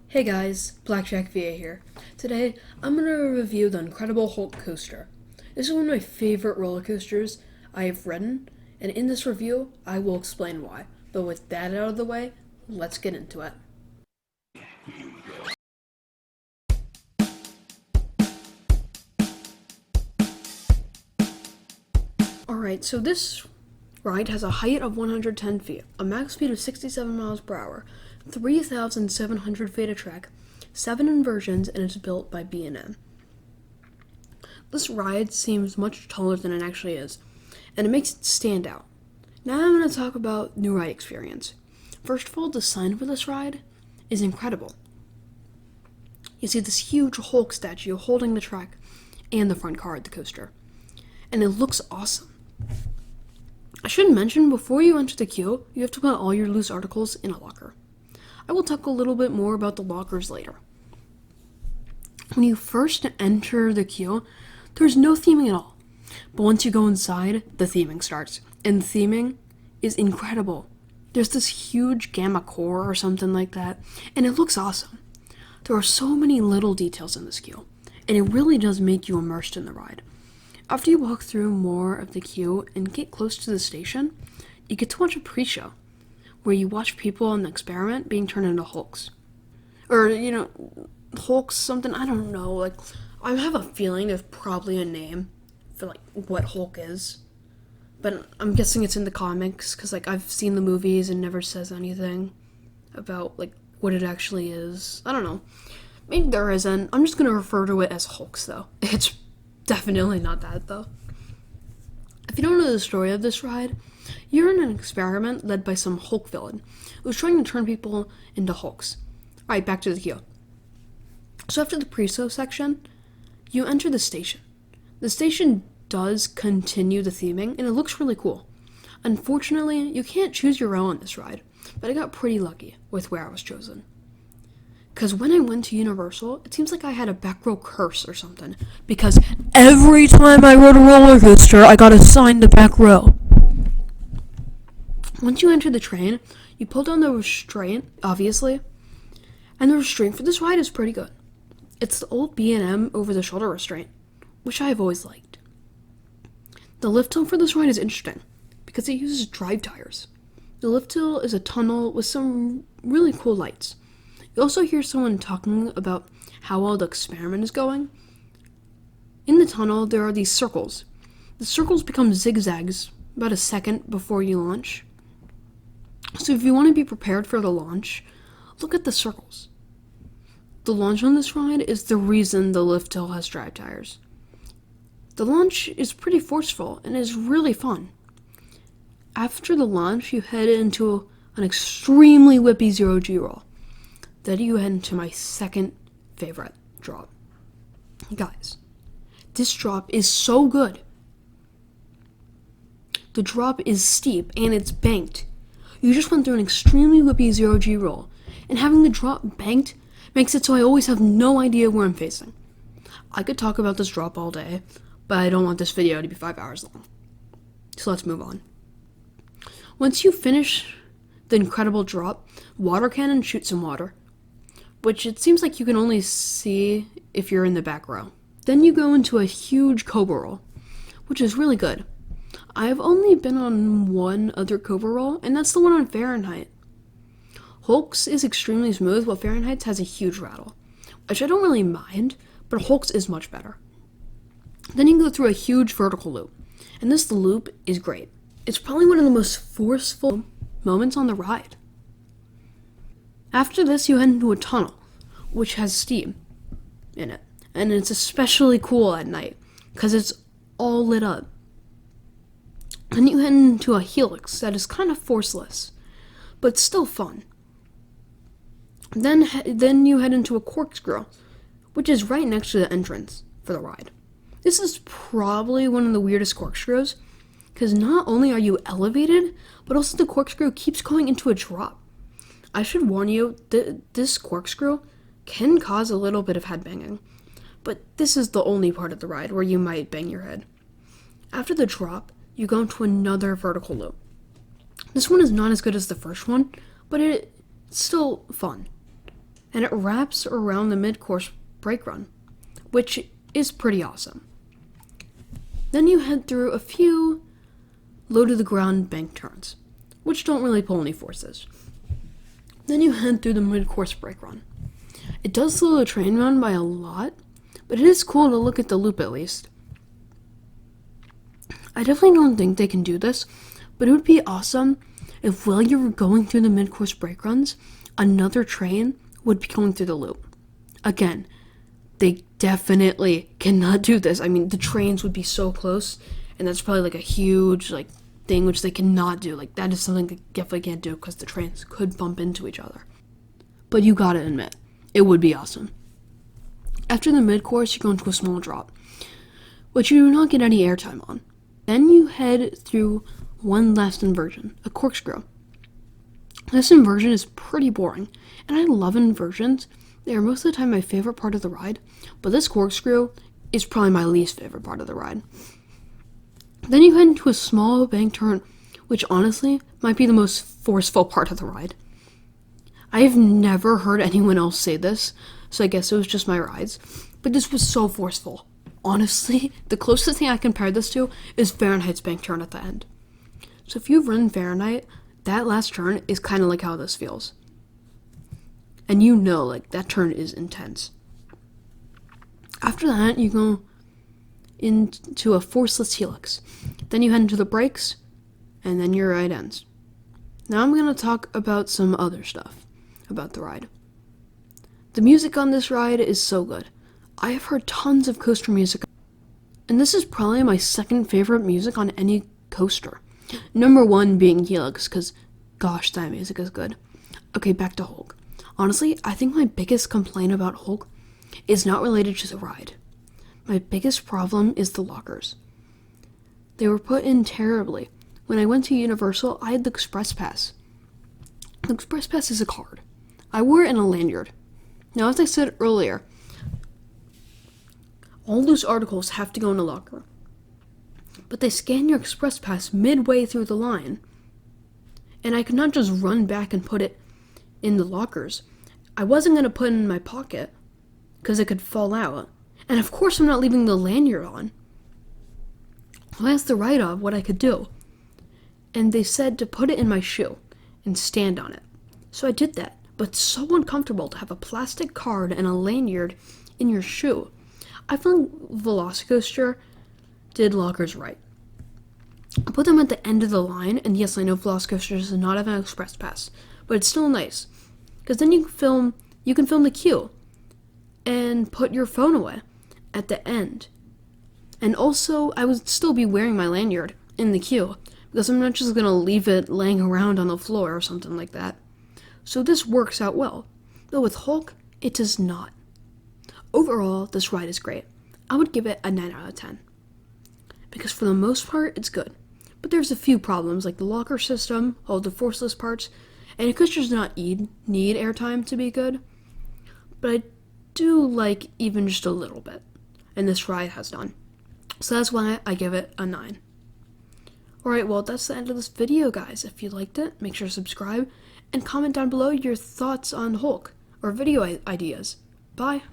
Hey guys, Blackjack VA here. Today, I'm going to review the Incredible Hulk Coaster. This is one of my favorite roller coasters I have ridden, and in this review, I will explain why. But with that out of the way, let's get into it. Alright, so this ride has a height of 110 feet, a max speed of 67 miles per hour, 3,700 feet of track, 7 inversions, and it's built by B&M. This ride seems much taller than it actually is, and it makes it stand out. Now I'm going to talk about new ride experience. First of all, the sign for this ride is incredible. You see this huge Hulk statue holding the track and the front car at the coaster, and it looks awesome. I should mention, before you enter the queue, you have to put all your loose articles in a locker. I will talk a little bit more about the lockers later. When you first enter the queue, there's no theming at all. But once you go inside, the theming starts. And the theming is incredible. There's this huge gamma core or something like that, and it looks awesome. There are so many little details in this queue, and it really does make you immersed in the ride. After you walk through more of the queue and get close to the station, you get to watch a pre-show, where you watch people in the experiment being turned into Hulks. Or, Hulks something, I don't know, I have a feeling there's probably a name for, what Hulk is. But I'm guessing it's in the comics, because, I've seen the movies and never says anything about, what it actually is. I don't know. Maybe there isn't. I'm just going to refer to it as Hulks, though. It's definitely not that, though. If you don't know the story of this ride, you're in an experiment led by some Hulk villain who's trying to turn people into Hulks. Alright, back to the queue. So after the pre-show section, you enter the station. The station does continue the theming, and it looks really cool. Unfortunately, you can't choose your row on this ride, but I got pretty lucky with where I was chosen. Because when I went to Universal, it seems like I had a back row curse or something. Because every time I rode a roller coaster, I got assigned the back row. Once you enter the train, you pull down the restraint, obviously. And the restraint for this ride is pretty good. It's the old B&M over-the-shoulder restraint, which I have always liked. The lift hill for this ride is interesting, because it uses drive tires. The lift hill is a tunnel with some really cool lights. You also hear someone talking about how well the experiment is going. In the tunnel, there are these circles. The circles become zigzags about a second before you launch. So if you want to be prepared for the launch, look at the circles. The launch on this ride is the reason the lift hill has drive tires. The launch is pretty forceful and is really fun. After the launch, you head into an extremely whippy 0G roll. Then you head into my second favorite drop. Guys, this drop is so good. The drop is steep and it's banked. You just went through an extremely whippy 0G roll, and having the drop banked makes it so I always have no idea where I'm facing. I could talk about this drop all day, but I don't want this video to be 5 hours long. So let's move on. Once you finish the incredible drop, water cannon shoots some water, which it seems like you can only see if you're in the back row. Then you go into a huge cobra roll, which is really good. I've only been on one other cobra roll, and that's the one on Fahrenheit. Hulk's is extremely smooth, while Fahrenheit's has a huge rattle, which I don't really mind, but Hulk's is much better. Then you go through a huge vertical loop, and this loop is great. It's probably one of the most forceful moments on the ride. After this, you head into a tunnel, which has steam in it, and it's especially cool at night, because it's all lit up. Then you head into a helix that is kind of forceless, but still fun. Then you head into a corkscrew, which is right next to the entrance for the ride. This is probably one of the weirdest corkscrews, because not only are you elevated, but also the corkscrew keeps going into a drop. I should warn you, this corkscrew can cause a little bit of head banging, but this is the only part of the ride where you might bang your head. After the drop, you go into another vertical loop. This one is not as good as the first one, but it's still fun. and it wraps around the mid-course brake run, which is pretty awesome. Then you head through a few low-to-the-ground bank turns, which don't really pull any forces. Then you head through the mid-course brake run. It does slow the train run by a lot, but it is cool to look at the loop at least. I definitely don't think they can do this, but it would be awesome if while you were going through the mid-course brake runs, another train would be going through the loop. Again, they definitely cannot do this. I mean, the trains would be so close, and that's probably like a huge thing which they cannot do. Like, that is something they definitely can't do because the trains could bump into each other. But you gotta admit, it would be awesome. After the mid-course, you go into a small drop, which you do not get any airtime on. Then you head through one last inversion, a corkscrew. This inversion is pretty boring, and I love inversions. They are most of the time my favorite part of the ride, but this corkscrew is probably my least favorite part of the ride. Then you head into a small bank turn, which honestly might be the most forceful part of the ride. I have never heard anyone else say this, so I guess it was just my rides, but this was so forceful. Honestly, the closest thing I compare this to is Fahrenheit's bank turn at the end. So if you've ridden Fahrenheit, that last turn is kind of like how this feels. And you know, that turn is intense. After that, you go into a forceless helix. Then you head into the brakes, and then your ride ends. Now I'm going to talk about some other stuff about the ride. The music on this ride is so good. I have heard tons of coaster music, and this is probably my second favorite music on any coaster. Number one being Helix, because gosh, that music is good. Okay, back to Hulk. Honestly, I think my biggest complaint about Hulk is not related to the ride. My biggest problem is the lockers. They were put in terribly. When I went to Universal, I had the Express Pass. The Express Pass is a card. I wore it in a lanyard. Now, as I said earlier, all those articles have to go in a locker. But they scan your Express Pass midway through the line. And I could not just run back and put it in the lockers. I wasn't going to put it in my pocket because it could fall out. And of course I'm not leaving the lanyard on. I asked the ride-off what I could do. And they said to put it in my shoe and stand on it. So I did that. But it's so uncomfortable to have a plastic card and a lanyard in your shoe. I feel like Velocicoaster did lockers right. I put them at the end of the line, and yes, I know Velocicoaster does not have an Express Pass, but it's still nice. Because then you can film the queue and put your phone away at the end. And also, I would still be wearing my lanyard in the queue, because I'm not just going to leave it laying around on the floor or something like that. So this works out well. But with Hulk, it does not. Overall, this ride is great. I would give it a 9 out of 10. Because for the most part, it's good. But there's a few problems, like the locker system, all the forceless parts, and it could just not need airtime to be good. But I do like even just a little bit. And this ride has done. So that's why I give it a 9. Alright, well, that's the end of this video, guys. If you liked it, make sure to subscribe and comment down below your thoughts on Hulk or video ideas. Bye.